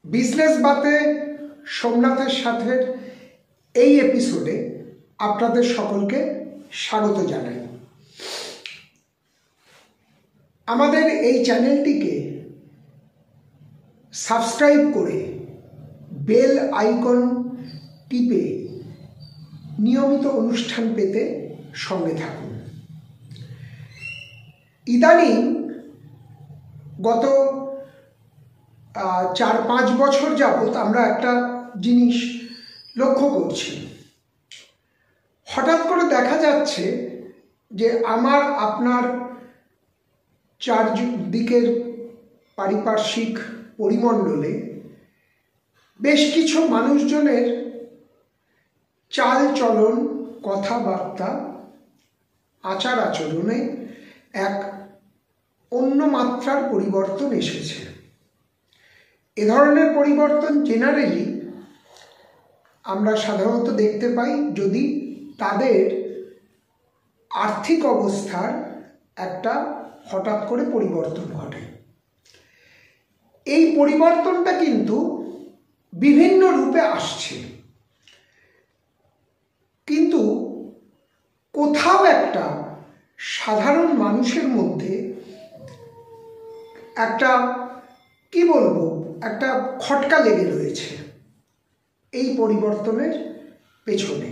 Business বাতে সোমনাথের সাথে এই এপিসোডে আপনাদের সকলকে স্বাগত জানাই। আমাদের এই চ্যানেলটিকে সাবস্ক্রাইব করে বেল আইকন টিপে নিয়মিত অনুষ্ঠান পেতে সঙ্গে থাকুন। ইদানিং গত 4-5 বছর যাবৎ আমরা একটা জিনিস লক্ষ্য করছি। হঠাৎ করে দেখা যাচ্ছে যে আমার আপনার চারদিকের পারিপার্শ্বিক পরিমণ্ডলে বেশ কিছু মানুষজনের চাল চলন, কথাবার্তা, আচার আচরণে এক অন্য মাত্রার পরিবর্তন এসেছে। এ ধরনের পরিবর্তন জেনারেলি আমরা সাধারণত দেখতে পাই যদি তাদের আর্থিক অবস্থার একটা হঠাৎ করে পরিবর্তন ঘটে। এই পরিবর্তনটা কিন্তু বিভিন্ন রূপে আসছে, কিন্তু কোথাও একটা সাধারণ মানুষের মধ্যে একটা একটা খটকা লেগে রয়েছে এই পরিবর্তনের পেছনে।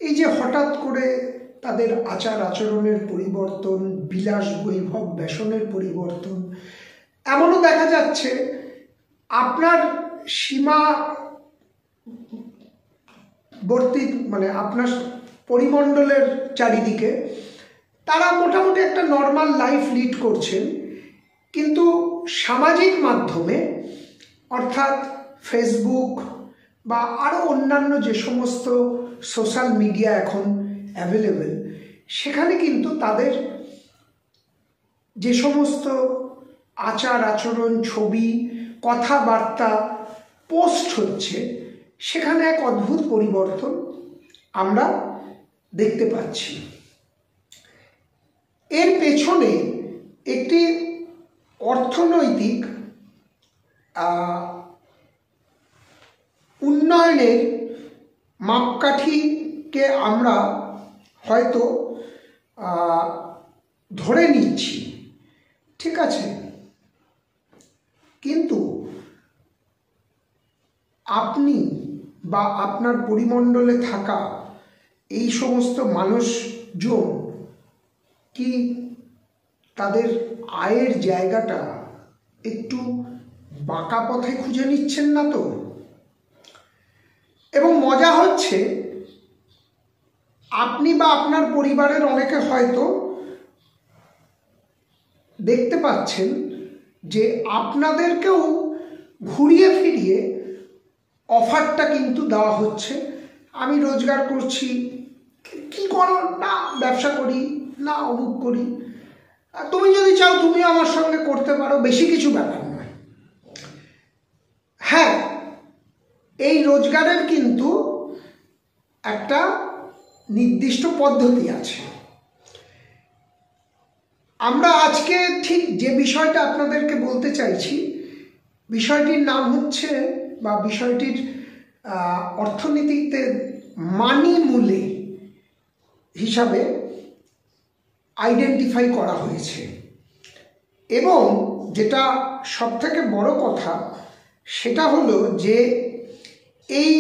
এই যে হঠাৎ করে তাদের আচার আচরণের পরিবর্তন, বিলাস বৈভব বেশনের পরিবর্তন, এমনও দেখা যাচ্ছে আপনার সীমাবর্তী আপনার পরিমণ্ডলের চারিদিকে তারা মোটামুটি একটা নর্মাল লাইফ লিড করছেন, কিন্তু সামাজিক মাধ্যমে অর্থাৎ ফেসবুক বা আরও অন্যান্য যে সমস্ত সোশ্যাল মিডিয়া এখন অ্যাভেলেবেল, সেখানে কিন্তু তাদের যে সমস্ত আচার আচরণ, ছবি, কথাবার্তা পোস্ট হচ্ছে, সেখানে এক অদ্ভুত পরিবর্তন আমরা দেখতে পাচ্ছি। এর পেছনে একটি অর্থনৈতিক উন্নয়নের মাপকাঠিকে আমরা হয়তো ধরে নিচ্ছি, ঠিক আছে, কিন্তু আপনি বা আপনার পরিমণ্ডলে থাকা এই সমস্ত মানুষজন কি তাদের আয়ের জায়গাটা একটু বাঁকা পথে খুঁজে নিচ্ছেন না তো? এবং মজা হচ্ছে, আপনি বা আপনার পরিবারের অনেকে হয়তো দেখতে পাচ্ছেন যে আপনাদেরকেও ঘুরিয়ে ফিরিয়ে অফারটা কিন্তু দেওয়া হচ্ছে, আমি রোজগার করছি, কি করো না, ব্যবসা করি না, অমুক করি, তুমি যদি চাও তুমি আমার সঙ্গে করতে পারো, বেশি কিছু ব্যাপার নয়। হ্যাঁ, এই রোজগারের কিন্তু একটা নির্দিষ্ট পদ্ধতি আছে। আমরা আজকে ঠিক যে বিষয়টা আপনাদেরকে বলতে চাইছি, বিষয়টির নাম হচ্ছে বা বিষয়টির অর্থনীতিতে মানি মূলে হিসাবে আইডেন্টিফাই করা হয়েছে। এবং যেটা সবথেকে বড় কথা সেটা হলো যে এই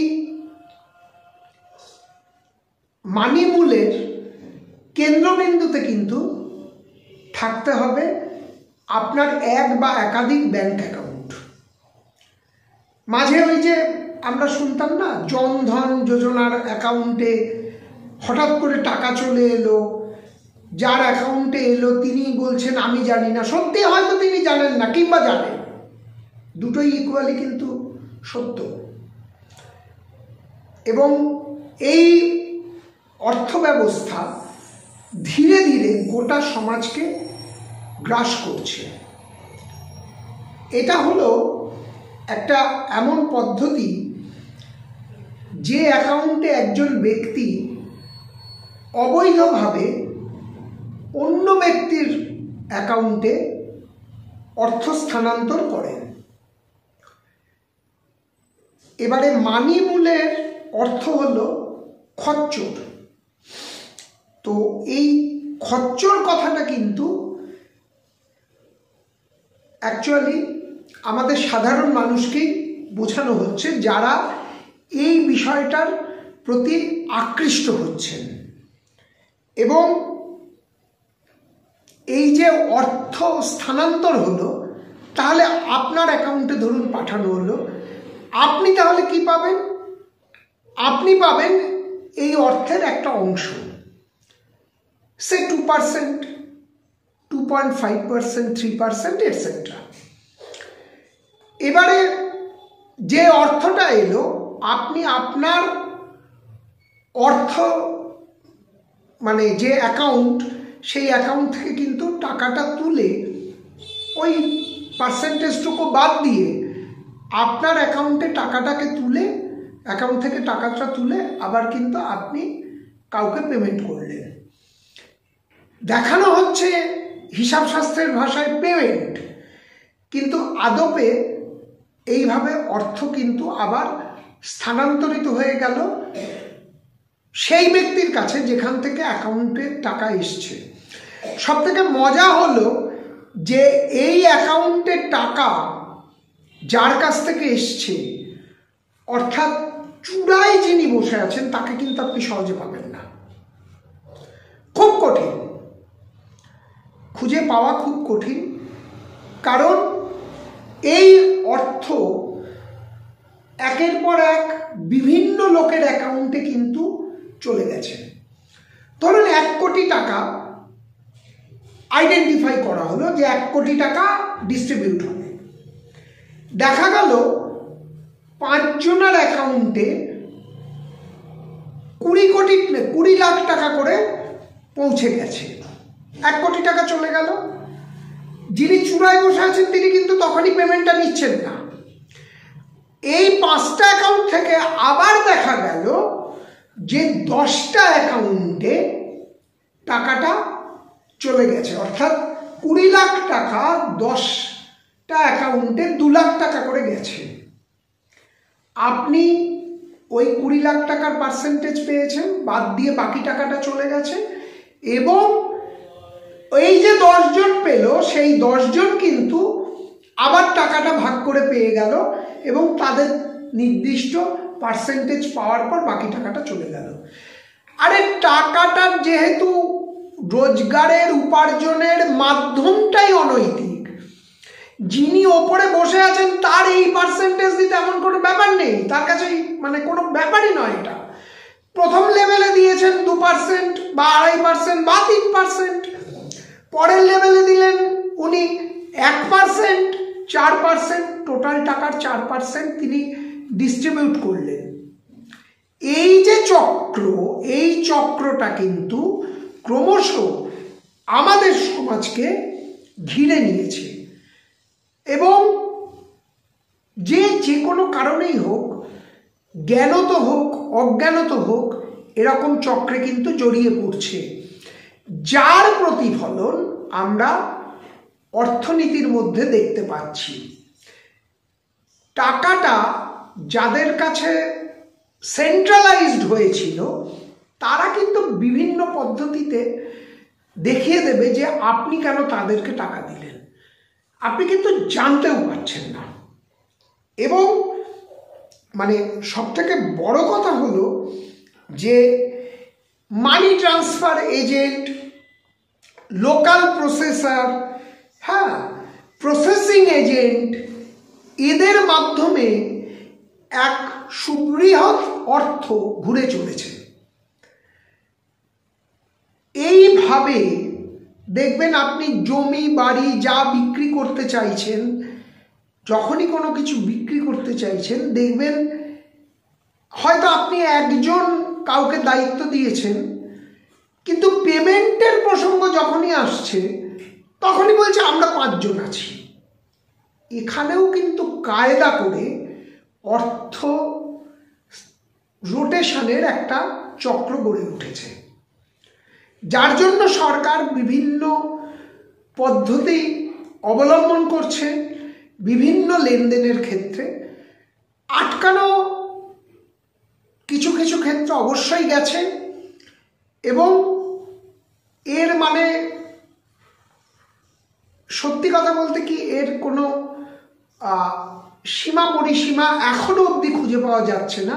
মানি মূলের কেন্দ্রবিন্দুতে কিন্তু থাকতে হবে আপনার এক বা একাধিক ব্যাংক অ্যাকাউন্ট। মাঝে ওই যে আমরা শুনতাম না, জনধন যোজনার অ্যাকাউন্টে হঠাৎ করে টাকা চলে এলো, যার অ্যাকাউন্টে এলো তিনি বলছেন আমি জানি না, সত্যি হয়তো তিনি জানেন না কিংবা জানেন, দুটোই ইকুয়ালি কিন্তু সত্য। এবং এই অর্থ ব্যবস্থা ধীরে ধীরে গোটা সমাজকে গ্রাস করছে। এটা হলো একটা এমন পদ্ধতি যে অ্যাকাউন্টে একজন ব্যক্তি অবৈধভাবে অন্য ব্যক্তির অ্যাকাউন্টে অর্থ স্থানান্তর করেন। এবারে মানি মূলের অর্থ হলো খচ্চর। তো এই খচ্চর কথাটা কিন্তু অ্যাকচুয়ালি আমাদের সাধারণ মানুষকেই বোঝানো হচ্ছে, যারা এই বিষয়টার প্রতি আকৃষ্ট হচ্ছেন। এবং এই যে অর্থ স্থানান্তর হলো, তাহলে আপনার অ্যাকাউন্টে ধরুন পাঠানো হলো, আপনি তাহলে কি পাবেন? আপনি পাবেন এই অর্থের একটা অংশ, সে 2%, 2.5%, 3%, এটসেট্রা। এবারে যে অর্থটা এলো, আপনি আপনার অর্থ মানে যে অ্যাকাউন্ট, সেই অ্যাকাউন্ট থেকে কিন্তু টাকাটা তুলে ওই পার্সেন্টেজটুকু বাদ দিয়ে আপনার অ্যাকাউন্টে টাকাটাকে তুলে, অ্যাকাউন্ট থেকে টাকাটা তুলে আবার কিন্তু আপনি কাউকে পেমেন্ট করলেন। দেখানো হচ্ছে হিসাব শাস্ত্রের ভাষায় পেমেন্ট, কিন্তু আদপে এইভাবে অর্থ কিন্তু আবার স্থানান্তরিত হয়ে গেল সেই ব্যক্তির কাছে যেখান থেকে অ্যাকাউন্টে টাকা এসছে। সবথেকে মজা হলো যে এই অ্যাকাউন্টে টাকা যার কাছ থেকে এসছে, অর্থাৎ চূড়ায় যিনি বসে আছেন, তাকে কিন্তু আপনি সহজে পাবেন না। খুব কঠিন, খুঁজে পাওয়া খুব কঠিন, কারণ এই অর্থ একের পর এক বিভিন্ন লোকের অ্যাকাউন্টে কিন্তু চলে গেছে। ধরুন 1 কোটি টাকা আইডেন্টিফাই করা হলো যে 1 কোটি টাকা ডিস্ট্রিবিউট হবে। দেখা গেল 5 জনের অ্যাকাউন্টে 20 লাখ টাকা করে পৌঁছে গেছে, 1 কোটি টাকা চলে গেল। যিনি চূড়ায় বসে আছেন তিনি কিন্তু তখনই পেমেন্টটা নিচ্ছেন না। এই 5টা অ্যাকাউন্ট থেকে আবার দেখা গেল যে 10টা অ্যাকাউন্টে টাকাটা চলে গেছে, অর্থাৎ 20 লাখ টাকা 10টা অ্যাকাউন্টে 2 লাখ টাকা করে গেছে। আপনি ওই 20 লাখ টাকার পার্সেন্টেজ পেয়েছেন, বাদ দিয়ে বাকি টাকাটা চলে গেছে। এবং এই যে 10 জন পেল, সেই 10 জন কিন্তু আবার টাকাটা ভাগ করে পেয়ে গেল এবং তাদের নির্দিষ্ট পার্সেন্টেজ পাওয়ার পর বাকি টাকাটা চলে গেল। আরে টাকাটার যেহেতু রোজগারের উপার্জনের মাধ্যমটাই অনৈতিক, যিনি ওপরে বসে আছেন তার এই পার্সেন্টেজ দিতে এমন কোনো ব্যাপার নেই, তার কাছে মানে কোনো ব্যাপারই নয়। এটা প্রথম লেভেলে দিয়েছেন 2% বা 2.5% বা 3%, পরের লেভেলে দিলেন উনি 1%, 4%, টোটাল টাকার 4% তিনি ডিস্ট্রিবিউট করলেন। এই যে চক্র, এই চক্রটা কিন্তু ক্রমশ আমাদের সমাজকে ঘিরে নিয়েছে। এবং যে কোনো কারণেই হোক, জ্ঞানত হোক অজ্ঞানত হোক, এরকম চক্রে কিন্তু জড়িয়ে পড়ছে, যার প্রতিফলন আমরা অর্থনীতির মধ্যে দেখতে পাচ্ছি। টাকাটা যাদের কাছে সেন্ট্রালাইজড হয়েছিল, তারা কিন্তু বিভিন্ন পদ্ধতিতে দেখিয়ে দেবে যে আপনি কেন তাদেরকে টাকা দিলেন, আপনি কিন্তু জানতেও পারছেন না। এবং মানে সবথেকে বড় কথা হলো যে money transfer agent, local processor, হ্যাঁ, প্রসেসিং এজেন্ট, এদের মাধ্যমে এক সুবৃহৎ অর্থ ঘুরে চলেছে। এইভাবে দেখবেন আপনি জমি বাড়ি যা বিক্রি করতে চাইছেন, যখনই কোনো কিছু বিক্রি করতে চাইছেন, দেখবেন হয়তো আপনি একজন কাউকে দায়িত্ব দিয়েছেন, কিন্তু পেমেন্টের প্রসঙ্গ যখনই আসছে তখনই বলছে আমরা 5 জন আছি। এখানেও কিন্তু কায়দা করে অর্থ রোটেশনের একটা চক্র গড়ে উঠেছে, যার জন্য সরকার বিভিন্ন পদ্ধতি অবলম্বন করছে বিভিন্ন লেনদেনের ক্ষেত্রে। আটকানো কিছু কিছু ক্ষেত্রে অবশ্যই গেছে, এবং এর মানে সত্যি কথা বলতে কি এর কোনো সীমা পরিসীমা এখনো অবধি খুঁজে পাওয়া যাচ্ছে না,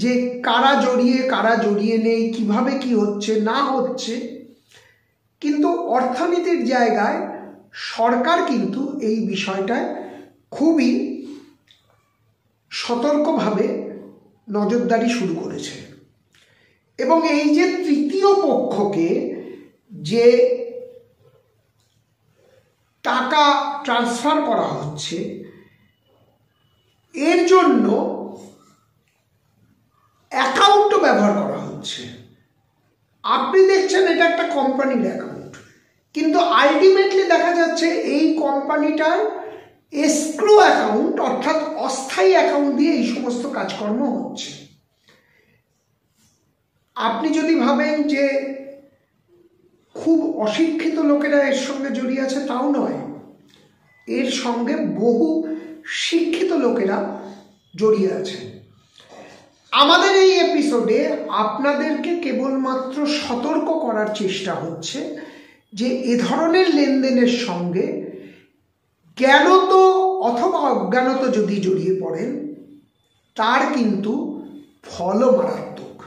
যে কারা জড়িয়ে নেই, কিভাবে কি হচ্ছে না হচ্ছে। কিন্তু অর্থনীতির জায়গায় সরকার কিন্তু এই বিষয়টায় খুবই সতর্কভাবে নজরদারি শুরু করেছে, এবং এই যে তৃতীয় পক্ষকে যে টাকা ট্রান্সফার করা হচ্ছে, এর জন্য অ্যাকাউন্টও ব্যবহার করা হচ্ছে। আপনি দেখছেন এটা একটা কোম্পানির অ্যাকাউন্ট, কিন্তু আলটিমেটলি দেখা যাচ্ছে এই কোম্পানিটার এসক্রো অ্যাকাউন্ট, অর্থাৎ অস্থায়ী অ্যাকাউন্ট দিয়ে এই সমস্ত কাজকর্ম হচ্ছে। আপনি যদি ভাবেন যে খুব অশিক্ষিত লোকেরা এর সঙ্গে জড়িয়ে আছে, তাও নয়, এর সঙ্গে বহু শিক্ষিত লোকেরা জড়িয়ে আছে। আমাদের এই এপিসোডে আপনাদেরকে কেবলমাত্র সতর্ক করার চেষ্টা হচ্ছে যে এ ধরনের লেনদেনের সঙ্গে জ্ঞানত অথবা অজ্ঞানত যদি জড়িয়ে পড়েন, তার কিন্তু ফলও মারাত্মক।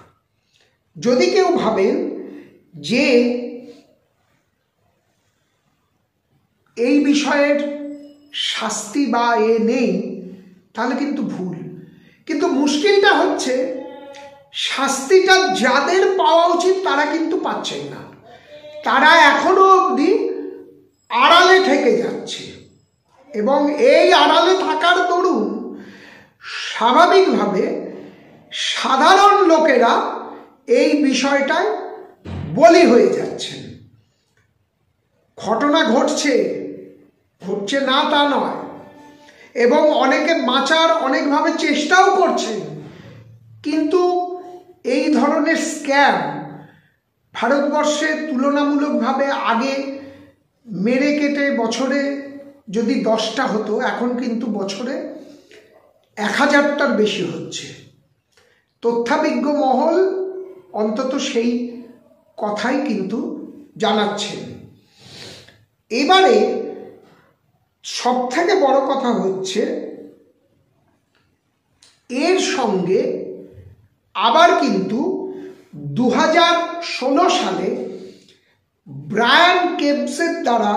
যদি কেউ ভাবেন যে এই বিষয়ের শাস্তি বা নেই, তাহলে কিন্তু ভুল। কিন্তু মুশকিলটা হচ্ছে শাস্তিটা যাদের পাওয়া উচিত তারা কিন্তু পাচ্ছেন না, তারা এখনো অবধি আড়ালে থেকে যাচ্ছে, এবং এই আড়ালে থাকার দরুন স্বাভাবিকভাবে সাধারণ লোকেরা এই বিষয়টায় বলি হয়ে যাচ্ছেন। ঘটনা ঘটছে না তা নয়, এবং অনেকে বাঁচার অনেকভাবে চেষ্টাও করছেন, কিন্তু এই ধরনের স্ক্যাম ভারতবর্ষে তুলনামূলকভাবে আগে মেরে কেটে বছরে যদি 10টা হতো, এখন কিন্তু বছরে 1000টার বেশি হচ্ছে। তথ্যবিজ্ঞ মহল অন্তত সেই কথাই কিন্তু জানাচ্ছেন। এবারে সবথেকে বড় কথা হচ্ছে এর সঙ্গে আবার কিন্তু 2016 সালে ব্রায়ান কেবসের দ্বারা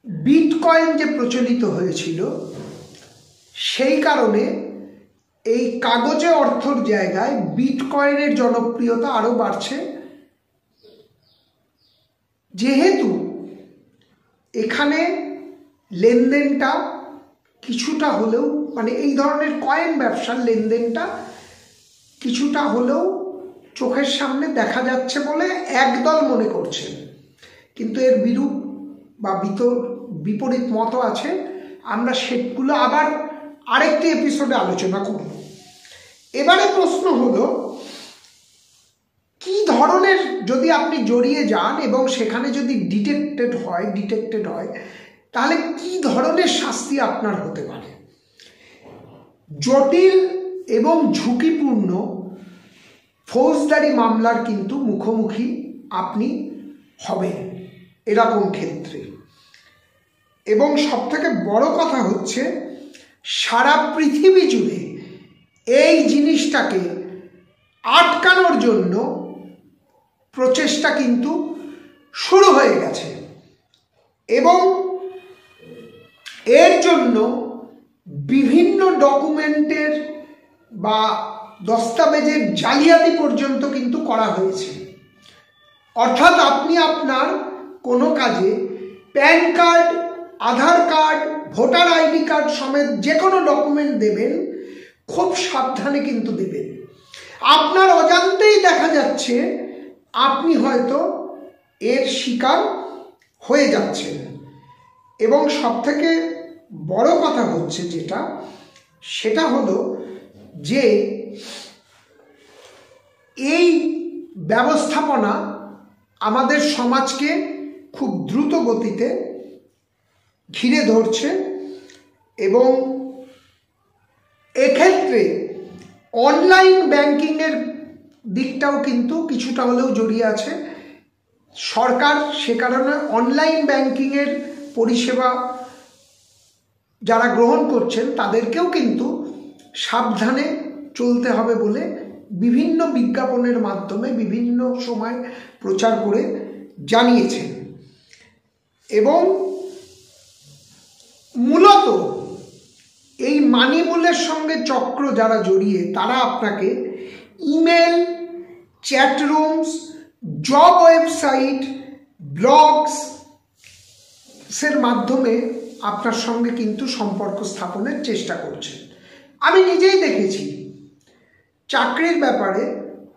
বিটকয়েন যে প্রচলিত হয়েছিল, সেই কারণে এই কাগজে অর্থর জায়গায় বিটকয়েনের জনপ্রিয়তা আরো বাড়ছে, যেহেতু এখানে লেনদেনটা কিছুটা হলেও, মানে এই ধরনের কয়েন ব্যবসার লেনদেনটা কিছুটা হলেও চোখের সামনে দেখা যাচ্ছে বলে একদল মনে করছেন, কিন্তু এর বিরূপ বা বিপরীত মত আছে। আমরা সেগুলো আবার আরেকটি এপিসোডে আলোচনা করব। এবারে প্রশ্ন হলো, কি ধরনের, যদি আপনি জড়িয়ে যান এবং সেখানে যদি ডিটেক্টেড হয়, তাহলে কি ধরনের শাস্তি আপনার হতে পারে? জটিল এবং ঝুঁকিপূর্ণ ফৌজদারি মামলার কিন্তু মুখোমুখি আপনি হবেন এরকম ক্ষেত্রে। এবং সবথেকে বড় কথা হচ্ছে, সারা পৃথিবী জুড়ে এই জিনিসটাকে আটকানোর জন্য প্রচেষ্টা কিন্তু শুরু হয়ে গেছে, এবং এর জন্য বিভিন্ন ডকুমেন্টের বা দস্তাবেজের জালিয়াতি পর্যন্ত কিন্তু করা হয়েছে। অর্থাৎ আপনি আপনার কোনো কাজে প্যান কার্ড, আধার কার্ড, ভোটার আইডি কার্ড সমেত যে কোনো ডকুমেন্ট দেবেন, খুব সাবধানে কিন্তু দেবেন। আপনার অজান্তেই দেখা যাচ্ছে আপনি হয়তো এর শিকার হয়ে যাচ্ছেন। এবং সবথেকে বড় কথা হচ্ছে সেটা হলো যে এই ব্যবস্থাপনা আমাদের সমাজকে খুব দ্রুত গতিতে ঘিরে ধরছে, এবং এক্ষেত্রে অনলাইন ব্যাংকিংয়ের দিকটাও কিন্তু কিছুটা হলেও জড়িয়ে আছে। সরকার সে কারণে অনলাইন ব্যাংকিংয়ের পরিষেবা যারা গ্রহণ করছেন তাদেরকেও কিন্তু সাবধানে চলতে হবে বলে বিভিন্ন বিজ্ঞাপনের মাধ্যমে বিভিন্ন সময় প্রচার করে জানিয়েছেন। এবং মূলত এই মানিমুলের সঙ্গে চক্র যারা জড়িয়ে তারা আপনাকে email, chat rooms, job website, ব্লগসের মাধ্যমে আপনার সঙ্গে কিন্তু সম্পর্ক স্থাপনের চেষ্টা করছেন। আমি নিজেই দেখেছি চাকরির ব্যাপারে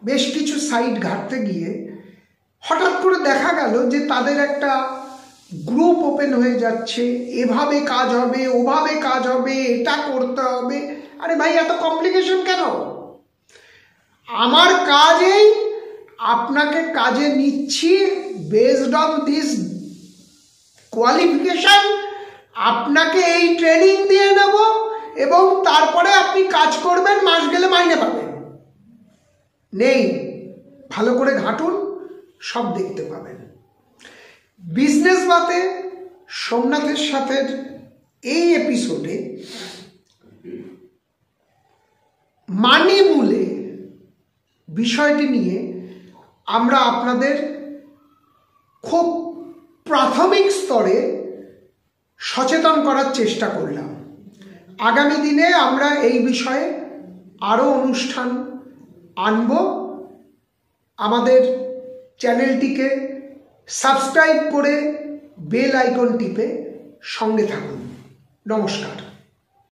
বেশ কিছু সাইট ঘাঁটতে গিয়ে হঠাৎ করে দেখা গেল যে তাদের একটা গ্রুপ ওপেন হয়ে যাচ্ছে, এভাবে কাজ হবে, ওভাবে কাজ হবে, এটা করতে হবে। আরে ভাই, এত কমপ্লিকেশন কেন? আমার কাজেই আপনাকে কাজে নিচ্ছি বেসড অন দিস কোয়ালিফিকেশন, আপনাকে এই ট্রেনিং দিয়ে নেব এবং তারপরে আপনি কাজ করবেন, মাস গেলে মাইনে পাবেন। নেই, ভালো করে ঘাঁটুন, সব দেখতে পাবেন। বিজনেস বাতে সোমনাথের সাথে এই এপিসোডে মানিমুলে বিষয়টি নিয়ে আমরা আপনাদের খুব প্রাথমিক স্তরে সচেতন করার চেষ্টা করলাম। আগামী দিনে আমরা এই বিষয়ে আরও অনুষ্ঠান আনব। আমাদের চ্যানেলটিকে সাবস্ক্রাইব করে বেল আইকন টিপে সঙ্গে থাকুন। নমস্কার।